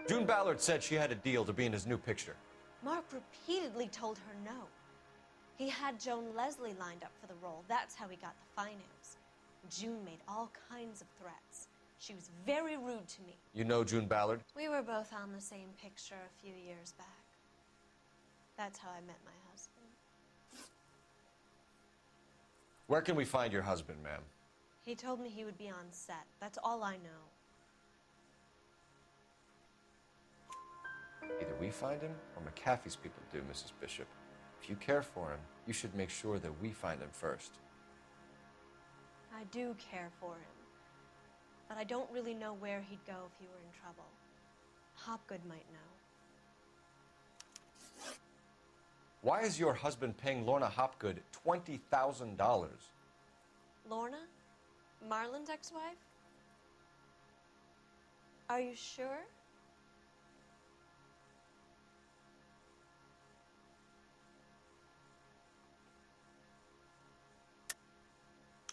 June Ballard said she had a deal to be in his new picture. Mark repeatedly told her no. He had Joan Leslie lined up for the role. That's how he got the finance. June made all kinds of threats. She was very rude to me. You know June Ballard? We were both on the same picture a few years back. That's how I met my husband. Where can we find your husband, ma'am? He told me he would be on set. That's all I know. Either we find him or McAfee's people do, Mrs. Bishop. If you care for him, you should make sure that we find him first. I do care for him. But I don't really know where he'd go if he were in trouble. Hopgood might know. Why is your husband paying Lorna Hopgood $20,000? Lorna? Marlon's ex-wife? Are you sure?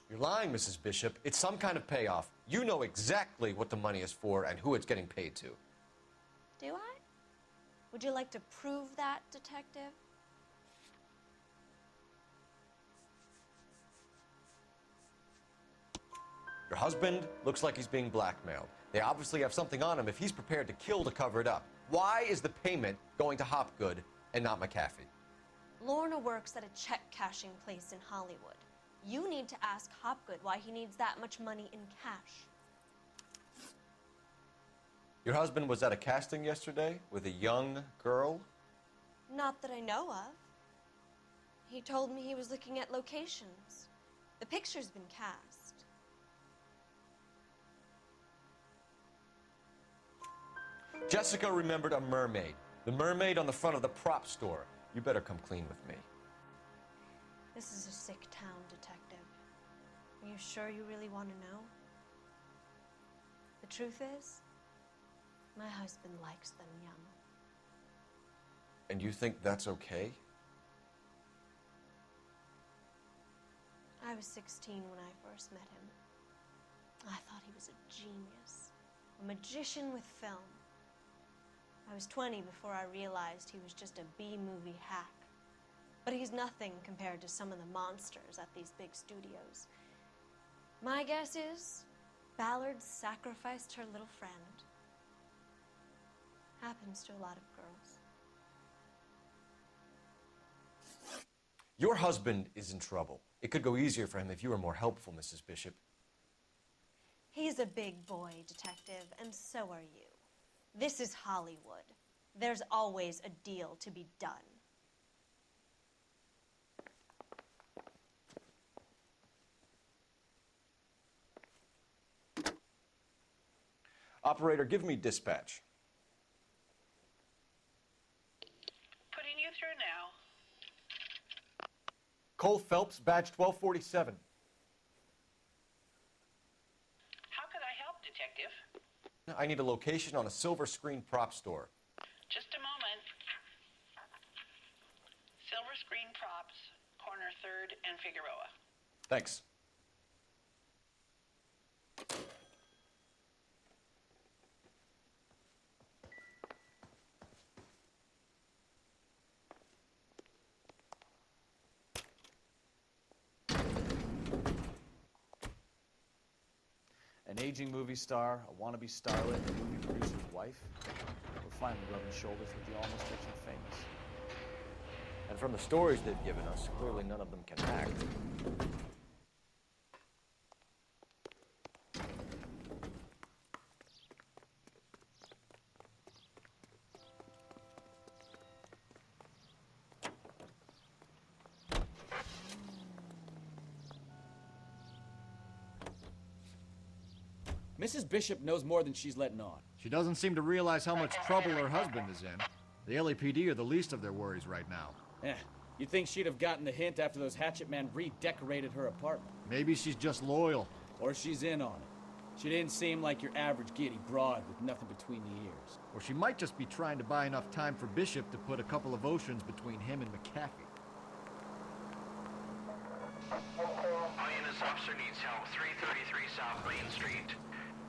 You're lying, Mrs. Bishop. It's some kind of payoff. You know exactly what the money is for and who it's getting paid to. Do I? Would you like to prove that, detective? Your husband looks like he's being blackmailed. They obviously have something on him if he's prepared to kill to cover it up. Why is the payment going to Hopgood and not McAfee? Lorna works at a check-cashing place in Hollywood. You need to ask Hopgood why he needs that much money in cash. Your husband was at a casting yesterday with a young girl? Not that I know of. He told me he was looking at locations. The picture's been cast. Jessica remembered a mermaid. The mermaid on the front of the prop store. You better come clean with me. This is a sick town, detective. Are you sure you really want to know? The truth is, my husband likes them young. And you think that's okay? I was 16 when I first met him. I thought he was a genius, a magician with film. I was 20 before I realized he was just a B-movie hack. But he's nothing compared to some of the monsters at these big studios. My guess is Ballard sacrificed her little friend. Happens to a lot of girls. Your husband is in trouble. It could go easier for him if you were more helpful, Mrs. Bishop. He's a big boy, detective, and so are you. This is Hollywood. There's always a deal to be done. Operator, give me dispatch. Putting you through now. Cole Phelps, badge 1247. How could I help, Detective? I need a location on a silver screen prop store. Just a moment. Silver Screen Props, corner 3rd and Figueroa. Thanks. An aging movie star, a wannabe starlet, a movie producer's wife. We're finally rubbing shoulders with the almost rich and famous. And from the stories they've given us, clearly none of them can act. Mrs. Bishop knows more than she's letting on. She doesn't seem to realize how much trouble her husband is in. The LAPD are the least of their worries right now. You'd think she'd have gotten the hint after those hatchet men redecorated her apartment. Maybe she's just loyal. Or she's in on it. She didn't seem like your average giddy broad with nothing between the ears. Or she might just be trying to buy enough time for Bishop to put a couple of oceans between him and McAfee. INS officer needs help, 333 South Main Street.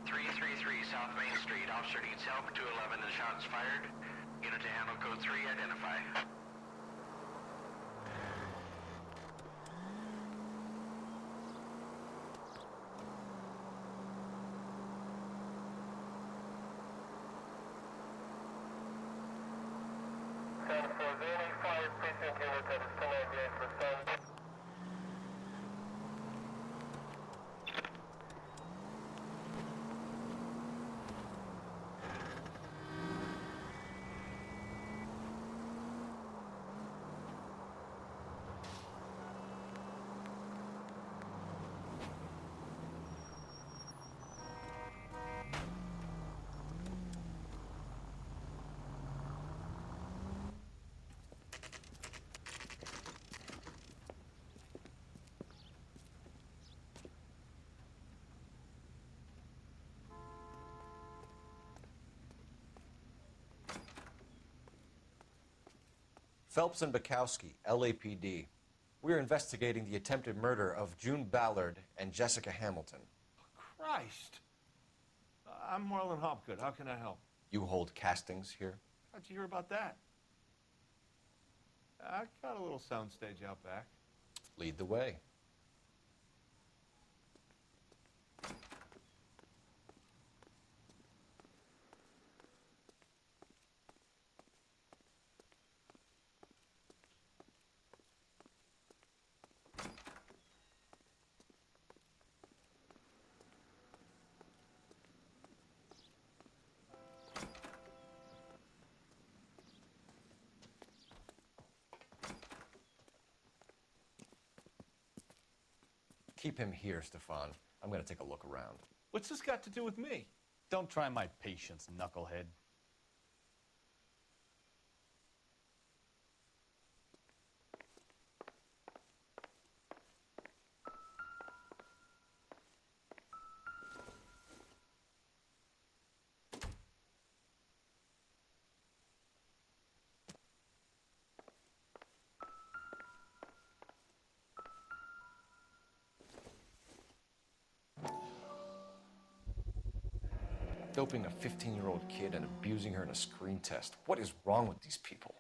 333 South Main Street. Officer needs help. 211 and shots fired. Unit to handle code 3. Identify. Phelps and Bukowski, LAPD. We're investigating the attempted murder of June Ballard and Jessica Hamilton. Christ. I'm Marlon Hopgood. How can I help? You hold castings here? How'd you hear about that? I got a little soundstage out back. Lead the way. Keep him here, Stefan. I'm going to take a look around. What's this got to do with me? Don't try my patience, knucklehead. Doping a 15-year-old kid and abusing her in a screen test. What is wrong with these people?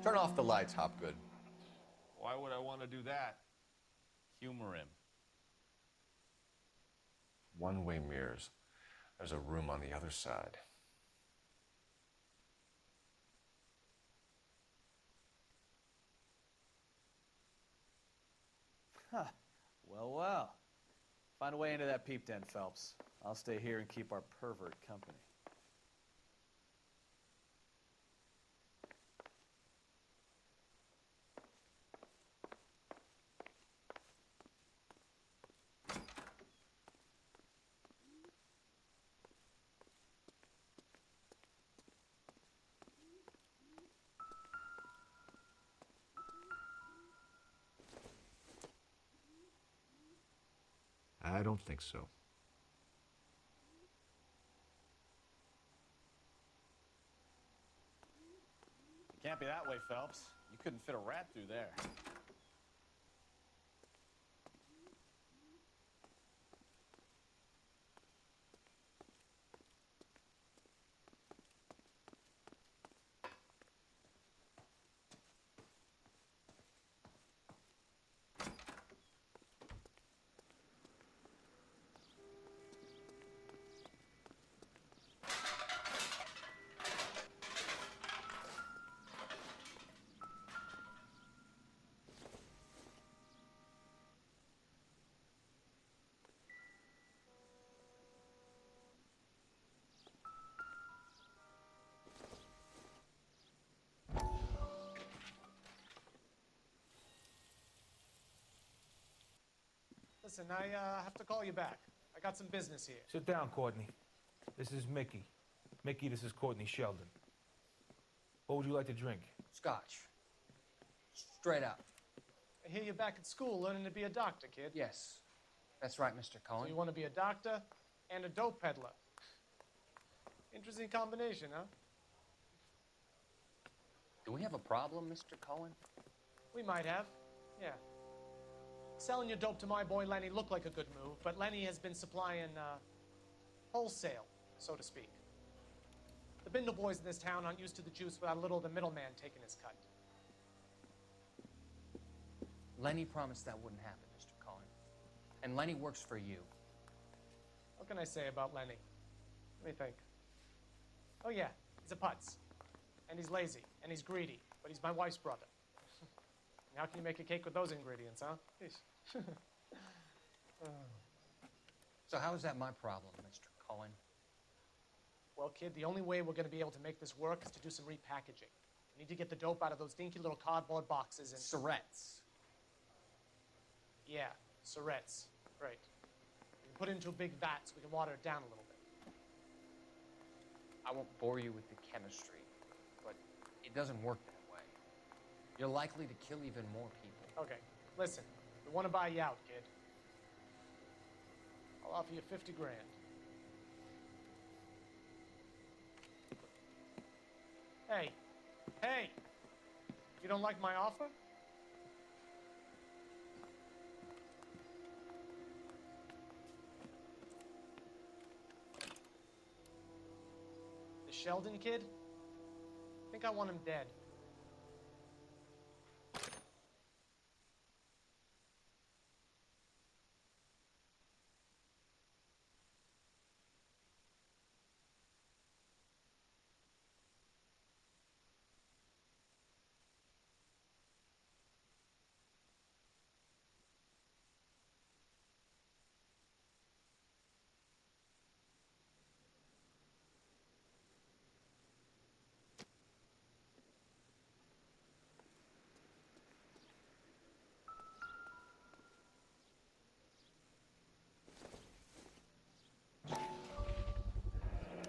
Turn off the lights, Hopgood. Why would I want to do that? Humor him. One-way mirrors. There's a room on the other side. Huh. Well, well. Find a way into that peep den, Phelps. I'll stay here and keep our pervert company. I don't think so. It can't be that way, Phelps. You couldn't fit a rat through there. Listen, I have to call you back. I got some business here. Sit down, Courtney. This is Mickey. Mickey, this is Courtney Sheldon. What would you like to drink? Scotch. Straight up. I hear you're back at school learning to be a doctor, kid. Yes. That's right, Mr. So Cohen. you want to be a doctor and a dope peddler. Interesting combination, huh? Do we have a problem, Mr. Cohen? We might have, yeah. Selling your dope to my boy Lenny looked like a good move, but Lenny has been supplying, wholesale, so to speak. The Bindle boys in this town aren't used to the juice without a little of the middleman taking his cut. Lenny promised that wouldn't happen, Mr. Cohen. And Lenny works for you. What can I say about Lenny? Let me think. Oh yeah, he's a putz. And he's lazy, and he's greedy, but he's my wife's brother. How can you make a cake with those ingredients, huh? Yeesh. So how is that my problem, Mr. Cohen? Well, kid, the only way we're going to be able to make this work is to do some repackaging. We need to get the dope out of those dinky little cardboard boxes and... Surrettes. Yeah, Surrettes. Great. We can put it into a big vat so we can water it down a little bit. I won't bore you with the chemistry, but it doesn't work that way. You're likely to kill even more people. Okay, listen. We want to buy you out, kid. I'll offer you 50 grand. Hey, hey! You don't like my offer? The Sheldon kid? I think I want him dead.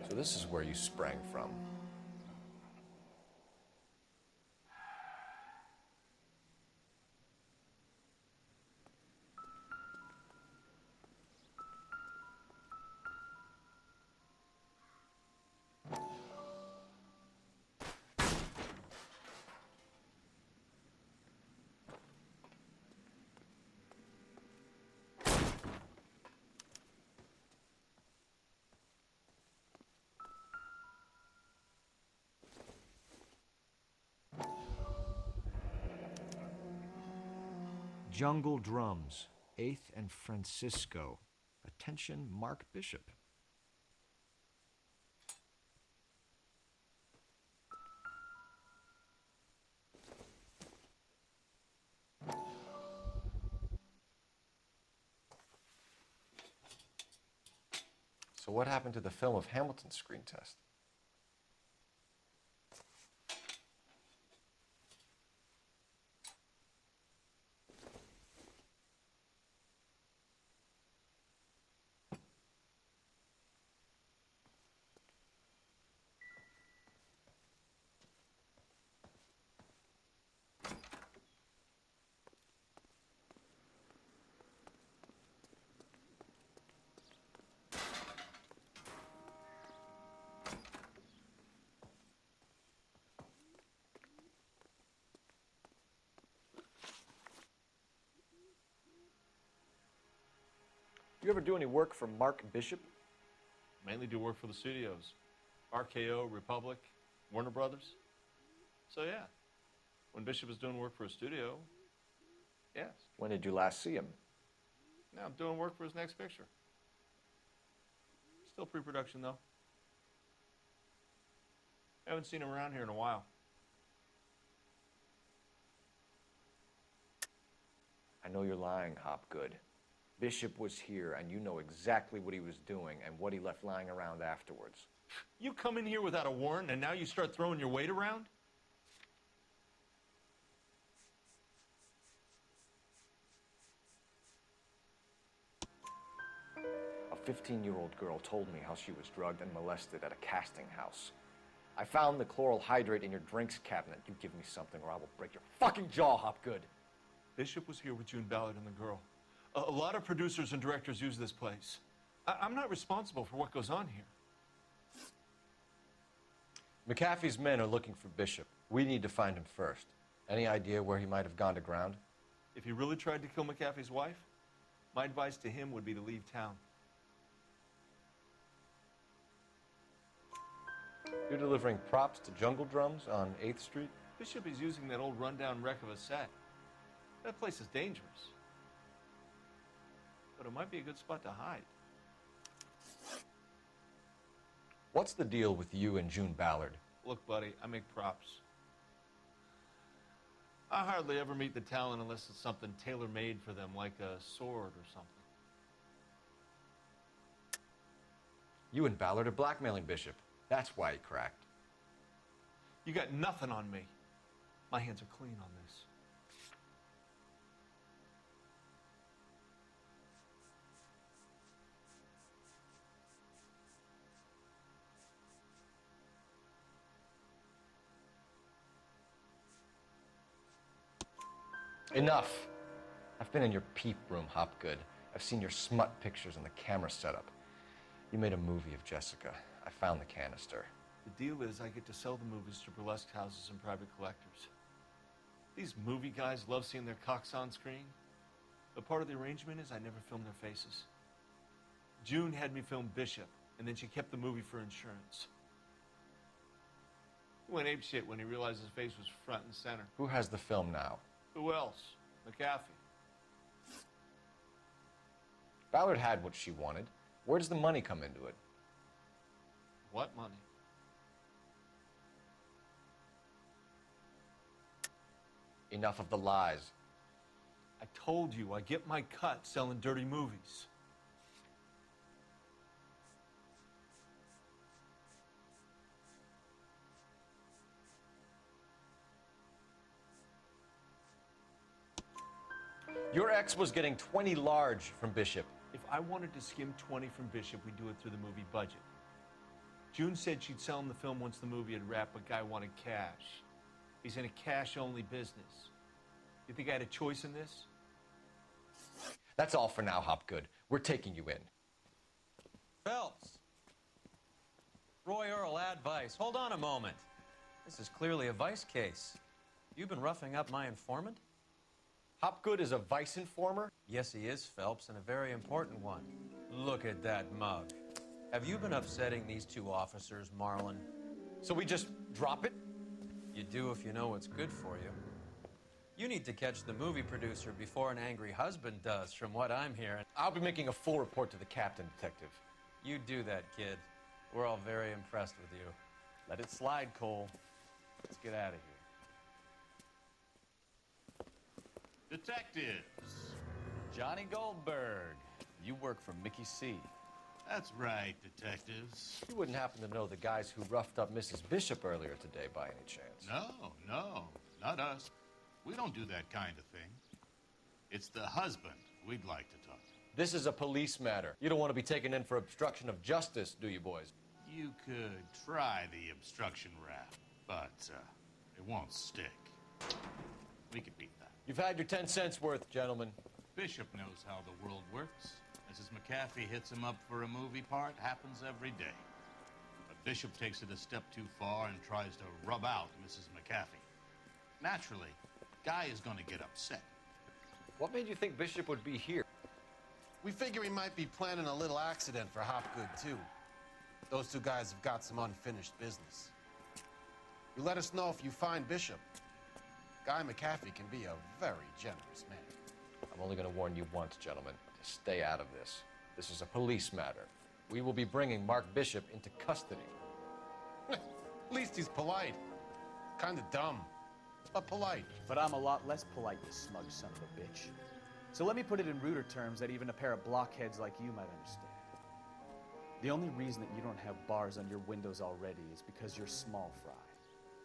So this is where you sprang from. Jungle Drums, 8th and Francisco. Attention, Mark Bishop. So what happened to the film of Hamilton's screen test? You ever do any work for Mark Bishop? Mainly do work for the studios. RKO, Republic, Warner Brothers. So yeah, when Bishop is doing work for a studio, yes. When did you last see him? Now I'm doing work for his next picture. Still pre-production though. Haven't seen him around here in a while. I know you're lying, Hopgood. Bishop was here, and you know exactly what he was doing and what he left lying around afterwards. You come in here without a warrant, and now you start throwing your weight around? A 15-year-old girl told me how she was drugged and molested at a casting house. I found the chloral hydrate in your drinks cabinet. You give me something or I will break your fucking jaw, Hopgood. Bishop was here with June Ballard and the girl. A lot of producers and directors use this place. I'm not responsible for what goes on here. McAfee's men are looking for Bishop. We need to find him first. Any idea where he might have gone to ground? If he really tried to kill McAfee's wife, my advice to him would be to leave town. You're delivering props to Jungle Drums on 8th Street? Bishop is using that old rundown wreck of a set. That place is dangerous. But it might be a good spot to hide. What's the deal with you and June Ballard? Look, buddy, I make props. I hardly ever meet the talent unless it's something tailor-made for them, like a sword or something. You and Ballard are blackmailing Bishop. That's why he cracked. You got nothing on me. My hands are clean on this. Enough. I've been in your peep room, Hopgood. I've seen your smut pictures and the camera setup. You made a movie of Jessica. I found the canister. The deal is I get to sell the movies to burlesque houses and private collectors. These movie guys love seeing their cocks on screen. But part of the arrangement is I never film their faces. June had me film Bishop, and then she kept the movie for insurance. He went apeshit when he realized his face was front and center. Who has the film now? Who else? McAfee. Ballard had what she wanted. Where does the money come into it? What money? Enough of the lies. I told you I get my cut selling dirty movies. Your ex was getting 20 large from Bishop. If I wanted to skim 20 from Bishop, we'd do it through the movie budget. June said she'd sell him the film once the movie had wrapped, but Guy wanted cash. He's in a cash-only business. You think I had a choice in this? That's all for now, Hopgood. We're taking you in. Phelps. Roy Earl, advice. Hold on a moment. This is clearly a vice case. You've been roughing up my informant? Hopgood is a vice informer? Yes, he is, Phelps, and a very important one. Look at that mug. Have you been upsetting these two officers, Marlin? So we just drop it? You do if you know what's good for you. You need to catch the movie producer before an angry husband does, from what I'm hearing. I'll be making a full report to the captain, detective. You do that, kid. We're all very impressed with you. Let it slide, Cole. Let's get out of here. Detectives. Johnny Goldberg. You work for Mickey C. That's right, detectives. You wouldn't happen to know the guys who roughed up Mrs. Bishop earlier today by any chance? No, not us. We don't do that kind of thing. It's the husband we'd like to talk to. This is a police matter. You don't want to be taken in for obstruction of justice, do you, boys? You could try the obstruction rap, but it won't stick. We could beat that. You've had your 10 cents worth, gentlemen. Bishop knows how the world works. Mrs. McAfee hits him up for a movie part, happens every day. But Bishop takes it a step too far and tries to rub out Mrs. McAfee. Naturally, Guy is going to get upset. What made you think Bishop would be here? We figure he might be planning a little accident for Hopgood, too. Those two guys have got some unfinished business. You let us know if you find Bishop. Guy McAfee can be a very generous man. I'm only going to warn you once, gentlemen, to stay out of this. This is a police matter. We will be bringing Mark Bishop into custody. At least he's polite. Kind of dumb, but polite. But I'm a lot less polite, you smug son of a bitch. So let me put it in ruder terms that even a pair of blockheads like you might understand. The only reason that you don't have bars on your windows already is because you're small fry.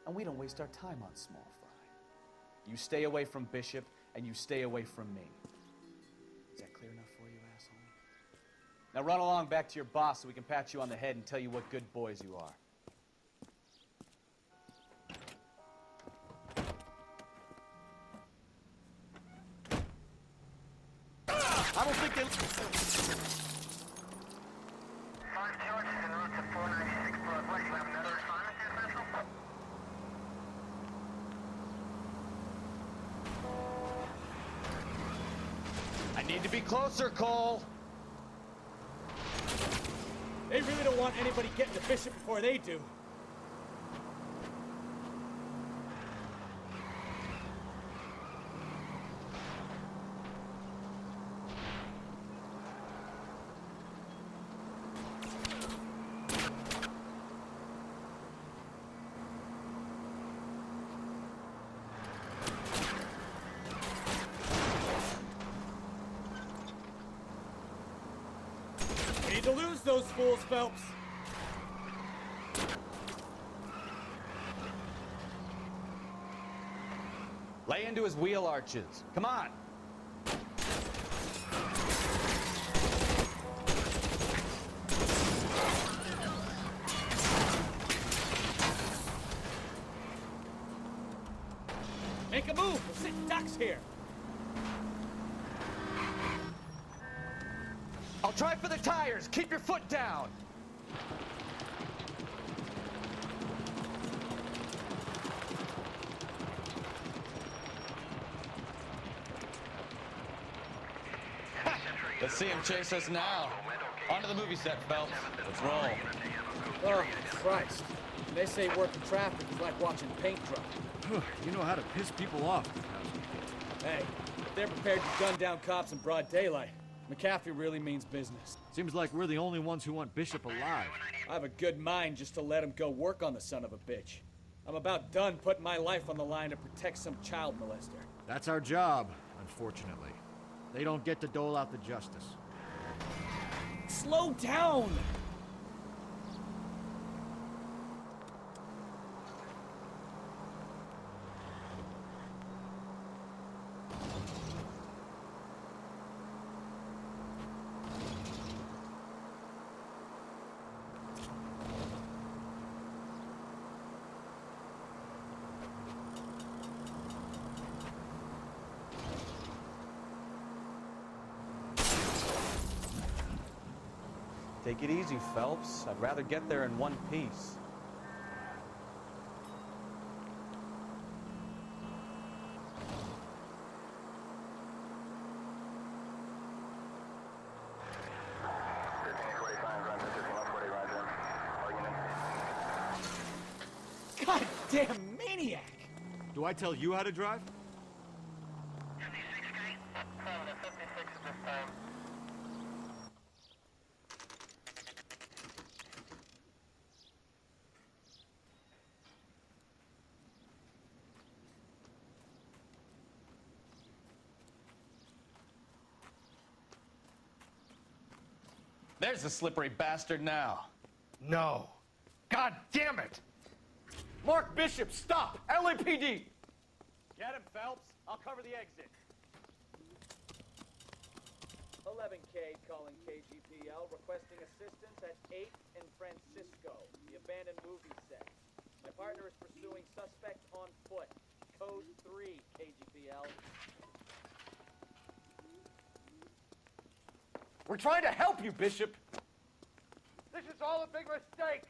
And we don't waste our time on small fry. You stay away from Bishop, and you stay away from me. Is that clear enough for you, asshole? Now run along back to your boss so we can pat you on the head and tell you what good boys you are. Need to be closer, Cole. They really don't want anybody getting to Bishop before they do. Need to lose those fools, Phelps. Lay into his wheel arches. Come on. Make a move. We're sitting ducks here. I'll try for the tires. Keep your foot down. Let's see him chase us now. Onto the movie set, Phelps. Let's roll. Oh, Christ. They say working traffic is like watching paint dry. You know how to piss people off. Hey, if they're prepared to gun down cops in broad daylight, McAfee really means business. Seems like we're the only ones who want Bishop alive. I have a good mind just to let him go work on the son of a bitch. I'm about done putting my life on the line to protect some child molester. That's our job, unfortunately. They don't get to dole out the justice. Slow down! Take it easy, Phelps. I'd rather get there in one piece. Goddamn maniac! Do I tell you how to drive? There's the slippery bastard now. No. God damn it! Mark Bishop, stop! LAPD! Get him, Phelps. I'll cover the exit. 11K calling KGPL, requesting assistance at 8th and Francisco, the abandoned movie set. My partner is pursuing suspect on foot. Code 3, KGPL. We're trying to help you, Bishop. This is all a big mistake!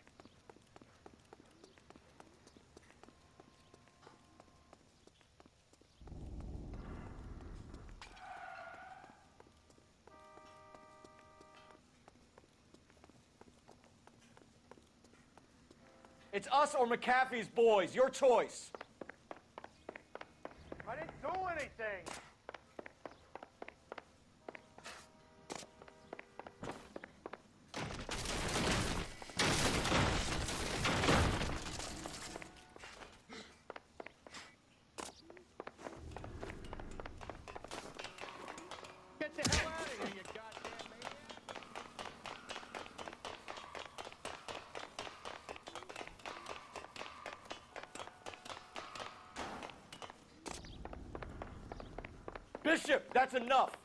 It's us or McAfee's boys. Your choice. I didn't do anything! Get the hell out of here, you goddamn maniac! Bishop, that's enough.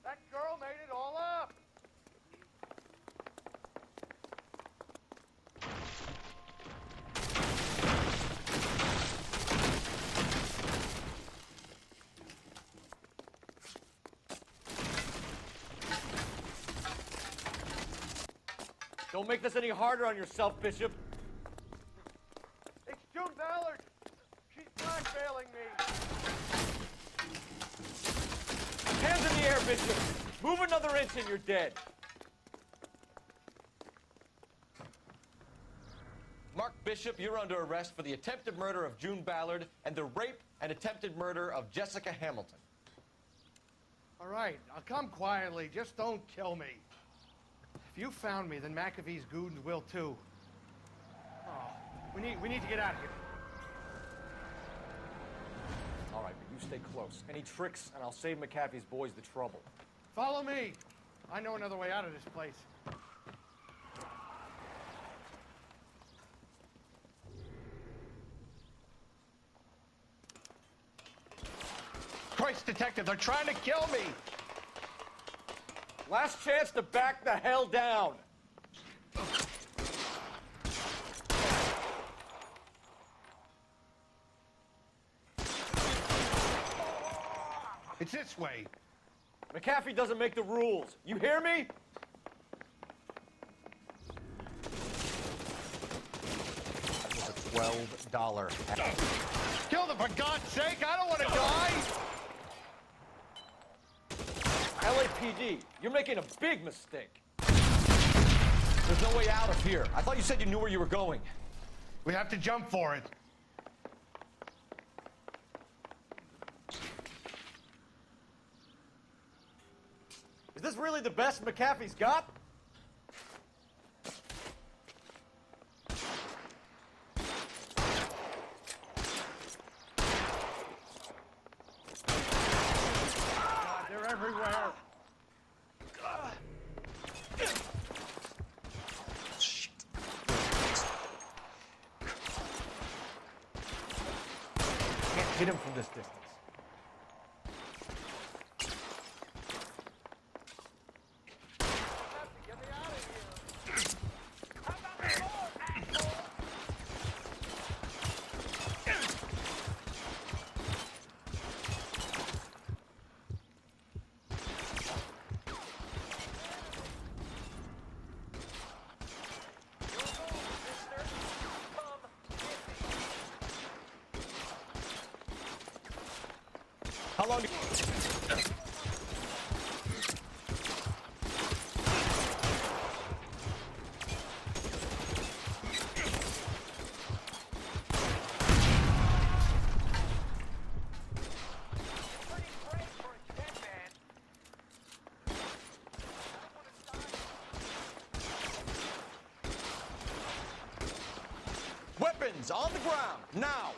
That girl made it all up! Don't make this any harder on yourself, Bishop. It's June Ballard! She's blackmailing me! Bishop! Move another inch and you're dead. Mark Bishop, you're under arrest for the attempted murder of June Ballard and the rape and attempted murder of Jessica Hamilton. All right, I'll come quietly. Just don't kill me. If you found me, then McAfee's goons will too. Oh, we need to get out of here. All right, but you stay close. Any tricks, and I'll save McAfee's boys the trouble. Follow me. I know another way out of this place. Christ, Detective, they're trying to kill me! Last chance to back the hell down. It's this way. McAfee doesn't make the rules. You hear me? That was a $12. Kill them, for God's sake! I don't want to die! LAPD, you're making a big mistake. There's no way out of here. I thought you said you knew where you were going. We have to jump for it. Is this really the best McAfee's got? God, they're everywhere. Can't hit him from this distance. How long do you... Weapons on the ground, now!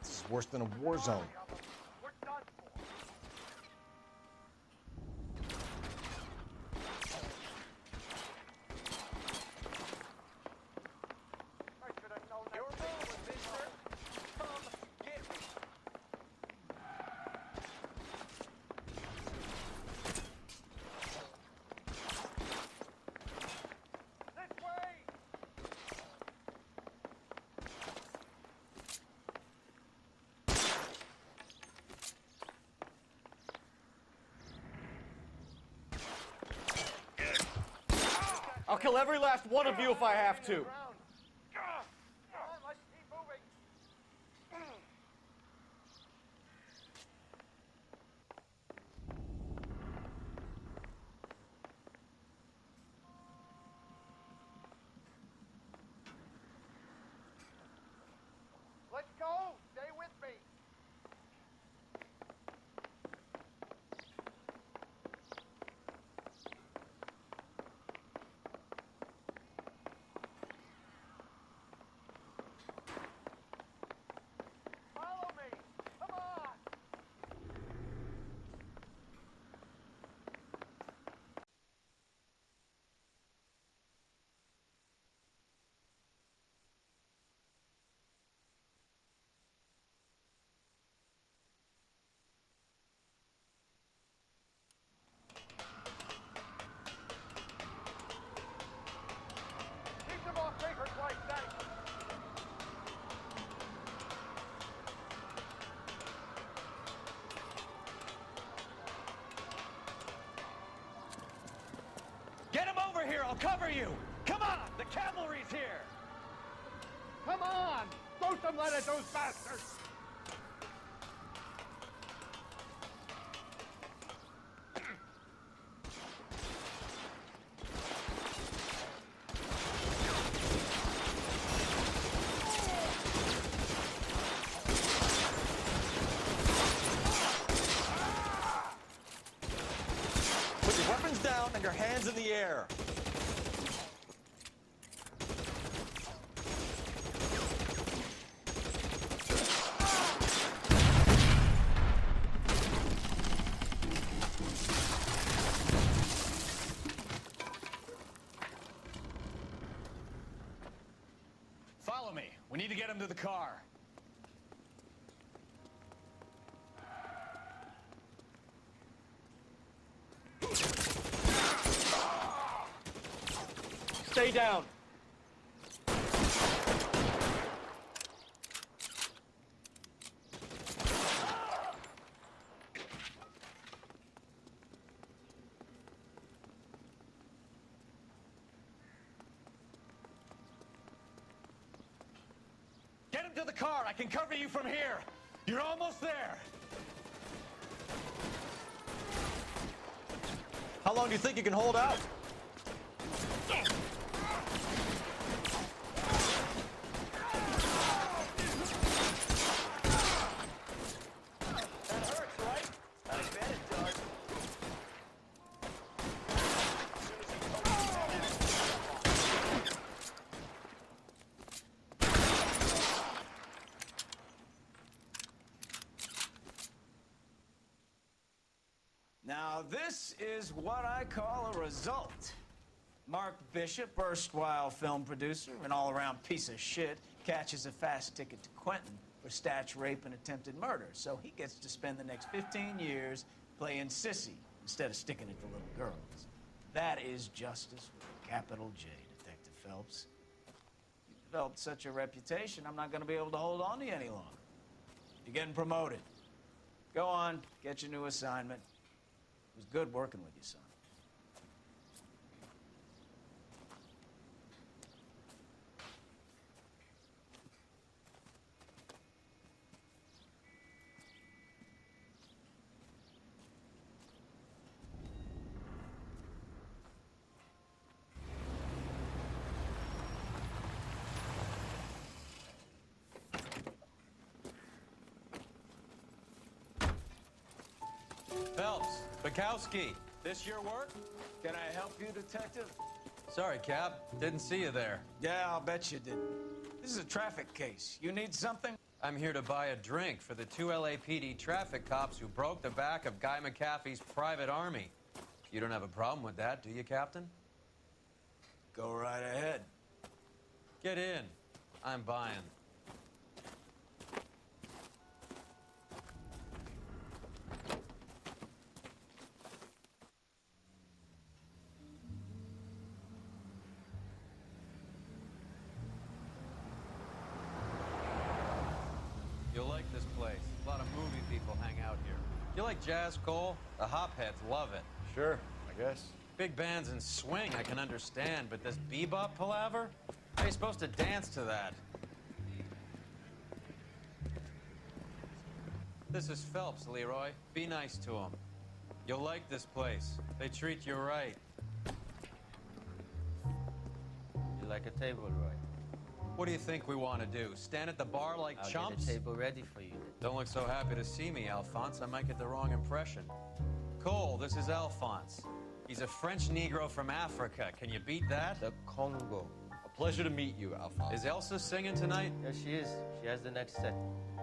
This is worse than a war zone. I'll kill every last one of you if I have to. Let's go! Stay with me! I'll cover you! Come on! The cavalry's here! Come on! Throw some lead at those bastards! Put your weapons down and your hands in the air. Follow me. We need to get him to the car. Stay down. Get him to the car. I can cover you from here. You're almost there. How long do you think you can hold out? That hurts, right? I bet it does. Now, this is what I call a result. Mark Bishop, erstwhile film producer, an all-around piece of shit, catches a fast ticket to Quentin for statch rape and attempted murder, so he gets to spend the next 15 years playing sissy instead of sticking it to little girls. That is justice with a capital J, Detective Phelps. You developed such a reputation, I'm not going to be able to hold on to you any longer. You're getting promoted. Go on, get your new assignment. It was good working with you, son. Phelps, Bukowski, this your work? Can I help you, Detective? Sorry, Cap. Didn't see you there. Yeah, I'll bet you didn't. This is a traffic case. You need something? I'm here to buy a drink for the 2 LAPD traffic cops who broke the back of Guy McAfee's private army. You don't have a problem with that, do you, Captain? Go right ahead. Get in. I'm buying. You'll like this place. A lot of movie people hang out here. You like jazz, Cole? The hopheads love it. Sure, I guess. Big bands and swing, I can understand, but this bebop palaver? How are you supposed to dance to that? This is Phelps, Leroy. Be nice to him. You'll like this place. They treat you right. You like a table, Roy? What do you think we want to do? Stand at the bar like I'll chumps? get a table ready for you. Don't look so happy to see me, Alphonse. I might get the wrong impression. Cole, this is Alphonse. He's a French Negro from Africa. Can you beat that? The Congo. A pleasure to meet you, Alphonse. Is Elsa singing tonight? Yes, she is. She has the next set.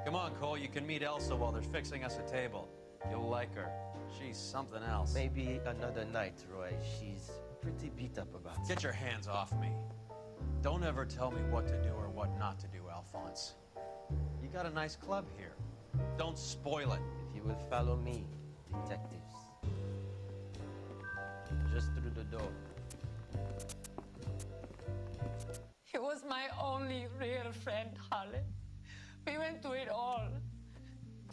Come on, Cole. You can meet Elsa while they're fixing us a table. You'll like her. She's something else. Maybe another night, Roy. She's pretty beat up about it. Get your hands off me. Don't ever tell me what to do or what not to do, Alphonse. You got a nice club here. Don't spoil it. If you will follow me, detectives. Just through the door. He was my only real friend, Harlan. We went through it all.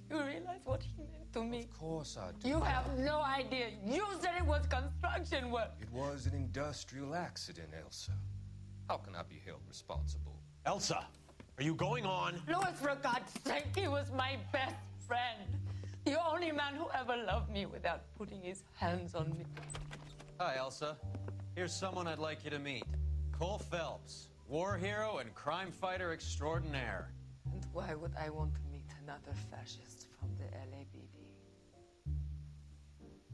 Do you realize what he meant to me? Of course I do. You have no idea. You said it was construction work. It was an industrial accident, Elsa. How can I be held responsible? Elsa, are you going on? Louis, for God's sake, he was my best friend. The only man who ever loved me without putting his hands on me. Hi, Elsa. Here's someone I'd like you to meet. Cole Phelps, war hero and crime fighter extraordinaire. And why would I want to meet another fascist from the LAPD?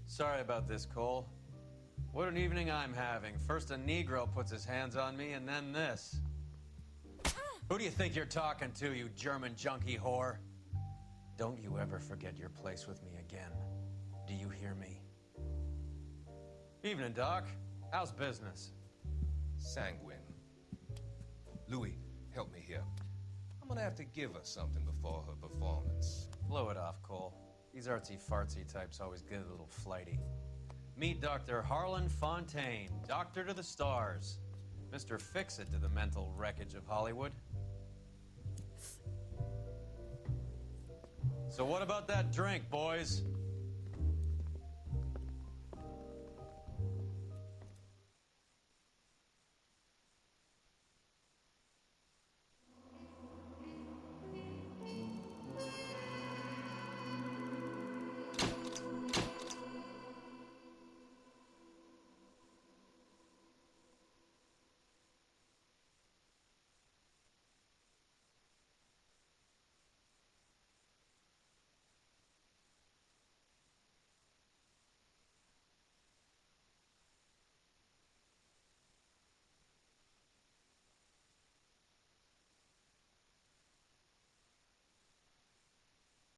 Sorry about this, Cole. What an evening I'm having. First a Negro puts his hands on me, and then this. Who do you think you're talking to, you German junkie whore? Don't you ever forget your place with me again. Do you hear me? Evening, Doc. How's business? Sanguine. Louis, help me here. I'm gonna have to give her something before her performance. Blow it off, Cole. These artsy-fartsy types always get a little flighty. Meet Dr. Harlan Fontaine, doctor to the stars. Mr. Fix-It to the mental wreckage of Hollywood. So what about that drink, boys?